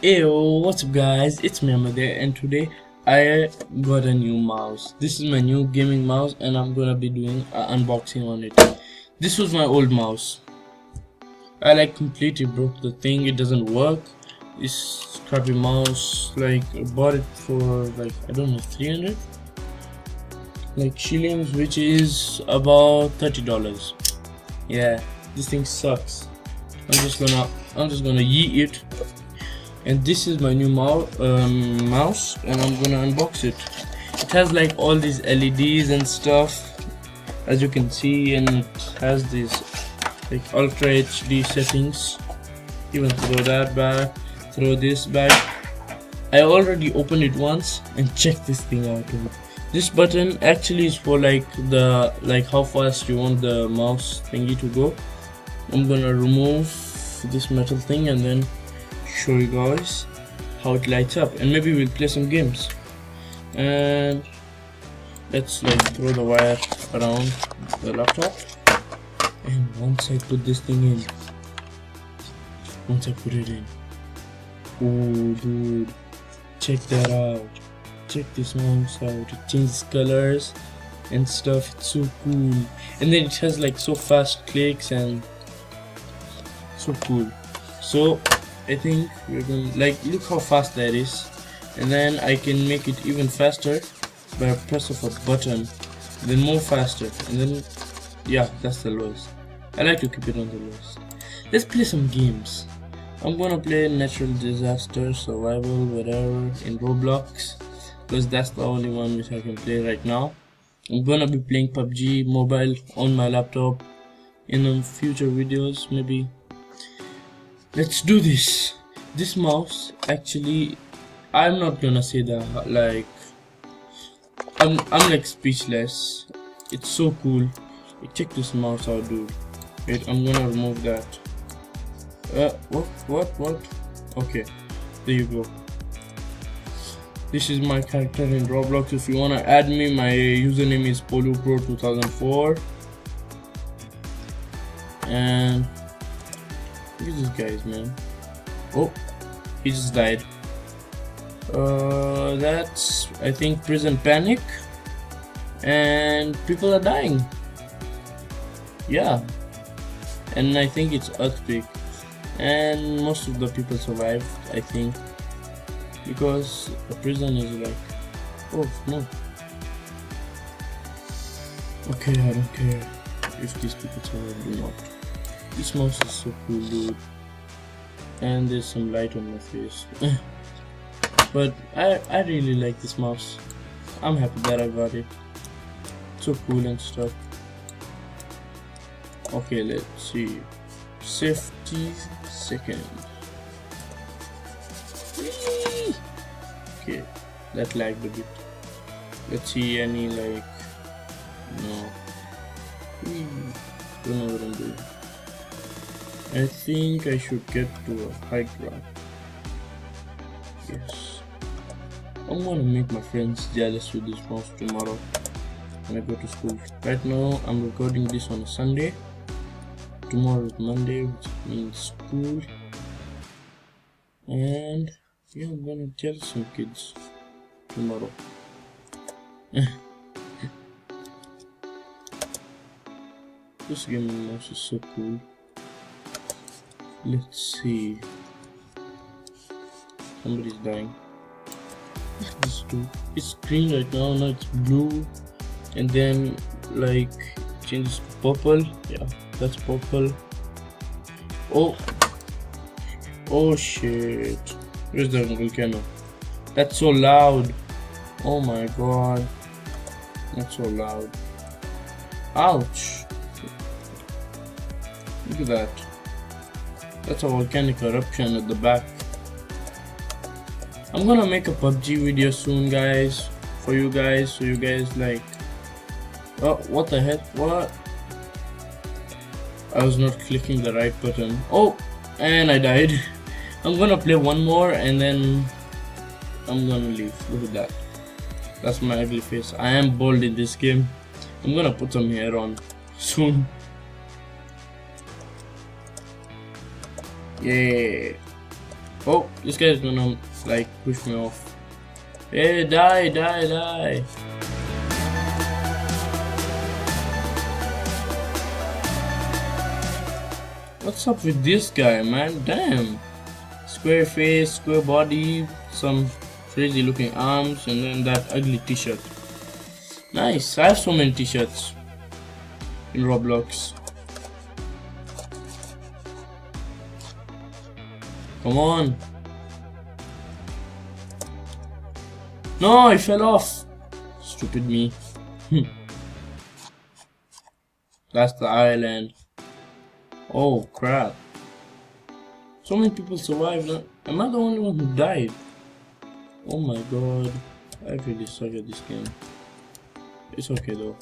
Yo, what's up guys, it's me Ahmed there, and today I got a new mouse. This is my new gaming mouse and I'm gonna be doing an unboxing on it. This was my old mouse. I completely broke the thing, it doesn't work. This crappy mouse, I bought it for I don't know, 300 shillings, which is about $30. Yeah, this thing sucks. I'm just gonna yeet it. And this is my new mouse, and I'm gonna unbox it. It has all these LEDs and stuff, as you can see, and it has these Ultra HD settings. Even throw that back, throw this back. I already opened it once and checked this thing out. This button actually is for how fast you want the mouse thingy to go. I'm gonna remove this metal thing and then show you guys how it lights up, and maybe we'll play some games. And let's throw the wire around the laptop, and once I put this thing in, oh dude, check that out, check this mouse out. It changes colors and stuff. It's so cool, and then it has so fast clicks and so cool. So I think we're going look how fast that is, and then I can make it even faster by a press of a button, then more faster, and then yeah, that's the lowest. I like to keep it on the lowest. Let's play some games. I'm gonna play natural disaster, survival, whatever in Roblox, because that's the only one which I can play right now. I'm gonna be playing PUBG Mobile on my laptop in future videos maybe. Let's do this. This mouse, actually, I'm not gonna say that I'm speechless. It's so cool. Check this mouse out, dude. Wait, I'm gonna remove that. What? Okay, there you go. This is my character in Roblox. If you wanna add me, my username is PoluPro2004. And look at these guys, man. Oh, he just died. That's, I think, Prison Panic, and people are dying. Yeah, and I think it's Earthquake, and most of the people survived, I think, because the prison is oh no. Okay, I don't care if these people survive or not. This mouse is so cool, dude, and there's some light on my face. But I really like this mouse. I'm happy that I got it. So cool and stuff. Okay, let's see. Safety second. Whee! Okay, that lagged a bit. Let's see any no. Whee! Don't know what I'm doing. I think I should get to a high ground. Yes. I'm gonna make my friends jealous with this mouse tomorrow when I go to school. Right now I'm recording this on a Sunday. Tomorrow is Monday, which means school. And yeah, I'm gonna tell some kids tomorrow. This gaming mouse is so cool. Let's see. Somebody's dying. This dude. It's green right now. Now it's blue, and then changes to purple. Yeah, that's purple. Oh shit! Where's the volcano? That's so loud. Oh my god, that's so loud. Ouch! Look at that. That's a volcanic eruption at the back. I'm gonna make a PUBG video soon, guys, for you guys, so you guys oh, what the heck? What? I was not clicking the right button. Oh, and I died. I'm gonna play one more and then I'm gonna leave. Look at that. That's my ugly face. I am bold in this game. I'm gonna put some hair on soon. Yeah. Oh, this guy is gonna like push me off. Hey, die, die, die. What's up with this guy, man? Damn. Square face, square body, some crazy looking arms, and then that ugly t-shirt. Nice. I have so many t-shirts in Roblox. Come on. No, I fell off. Stupid me. That's the island. Oh crap. So many people survived. Am I the only one who died? Oh my god. I really suck at this game. It's okay though.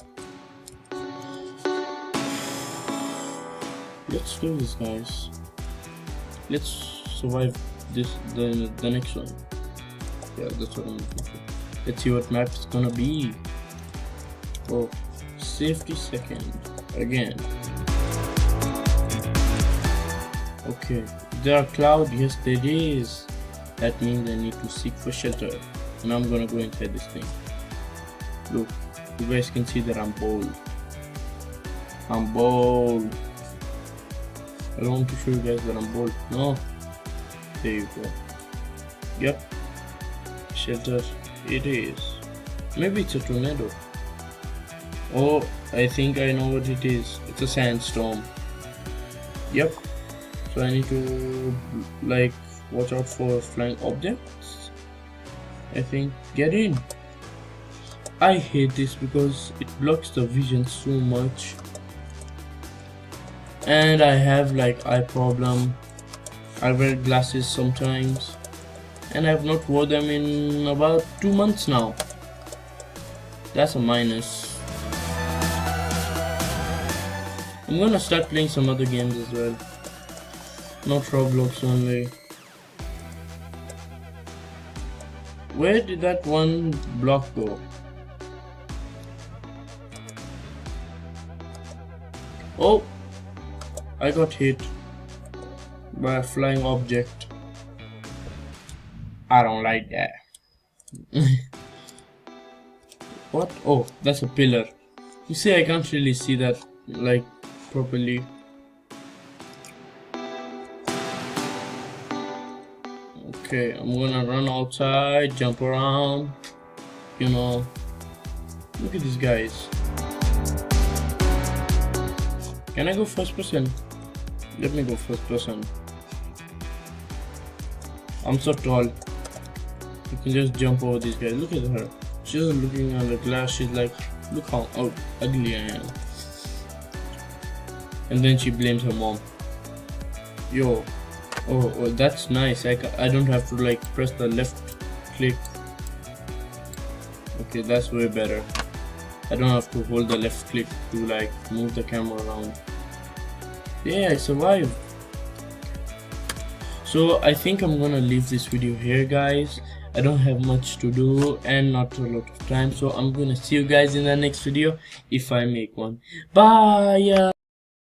Let's do this, guys. Let's survive this the next one. Yeah, that's what I'm looking for. Let's see what map it's gonna be. Oh, safety second again. Okay, there are clouds. Yes, there is. That means I need to seek for shelter, and I'm gonna go inside this thing. Look, you guys can see that I'm bold. I'm bold. I don't want to show you guys that I'm bold. No. There you go. Yep. Shelter it is. Maybe it's a tornado. Oh, I think I know what it is. It's a sandstorm. Yep. So I need to like watch out for flying objects. I think. Get in. I hate this because it blocks the vision so much. And I have like eye problem. I wear glasses sometimes, and I've not wore them in about 2 months now. That's a minus. I'm gonna start playing some other games as well, not Roblox only. Where did that one block go? Oh, I got hit by a flying object. I don't like that. What? Oh, that's a pillar. You see, I can't really see that like properly. Okay, I'm gonna run outside, jump around, you know. Look at these guys. Can I go first person? Let me go first person. I'm so tall. You can just jump over these guys. Look at her. She's looking at the glass. She's like, look how ugly I am. And then she blames her mom. Yo. Oh, that's nice. I don't have to like press the left click. Okay, that's way better. I don't have to hold the left click to like move the camera around. Yeah, I survived. So I think I'm gonna leave this video here, guys. I don't have much to do and not a lot of time, so I'm gonna see you guys in the next video if I make one. Bye.